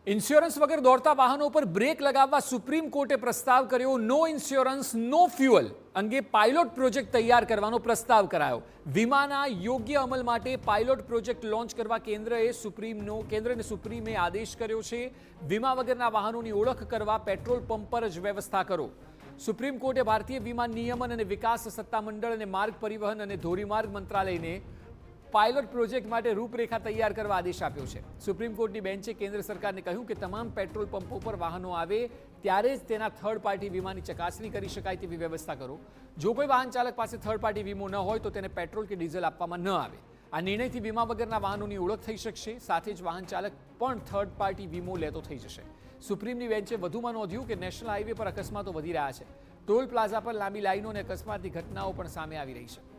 Insurance વગર દોડતા વાહનો પર બ્રેક લગાવવા સુપ્રીમ કોર્ટે પ્રસ્તાવ કર્યો। નો ઇન્સ્યોરન્સ નો ફ્યુઅલ અંગે પાયલોટ પ્રોજેક્ટ તૈયાર કરવાનો પ્રસ્તાવ કરાયો। વીમાના યોગ્ય અમલ માટે પાયલોટ પ્રોજેક્ટ લોન્ચ કરવા કેન્દ્રને સુપ્રીમે આદેશ કર્યો છે। વીમા વગરના વાહનોની ઓળખ કરવા પેટ્રોલ પંપ પર જ વ્યવસ્થા કરો। સુપ્રીમ કોર્ટે ભારતીય વીમા નિયમન અને વિકાસ સત્તામંડળ અને માર્ગ પરિવહન અને ધોરીમાર્ગ મંત્રાલયને પાયલોટ પ્રોજેક્ટ માટે રૂપરેખા તૈયાર કરવા આદેશ આપ્યો છે। સુપ્રીમ કોર્ટની બેન્ચે કેન્દ્ર સરકારને કહ્યું કે તમામ પેટ્રોલ પંપો પર વાહનો આવે ત્યારે જ તેના થર્ડ પાર્ટી વીમાની ચકાસણી કરી શકાય તેવી વ્યવસ્થા કરો। જો કોઈ વાહન ચાલક પાસે થર્ડ પાર્ટી વીમો ન હોય તો તેને પેટ્રોલ કે ડીઝલ આપવામાં ન આવે। આ નિર્ણયથી વીમા વગરના વાહનોની ઓળખ થઈ શકશે, સાથે જ વાહન ચાલક પણ થર્ડ પાર્ટી વીમો લેતો થઈ જશે। સુપ્રીમની બેન્ચે વધુમાં નોંધ્યું કે નેશનલ હાઈવે પર અકસ્માતો વધી રહ્યા છે। ટોલ પ્લાઝા પર લાંબી લાઈનો અને અકસ્માતની ઘટનાઓ પણ સામે આવી રહી છે।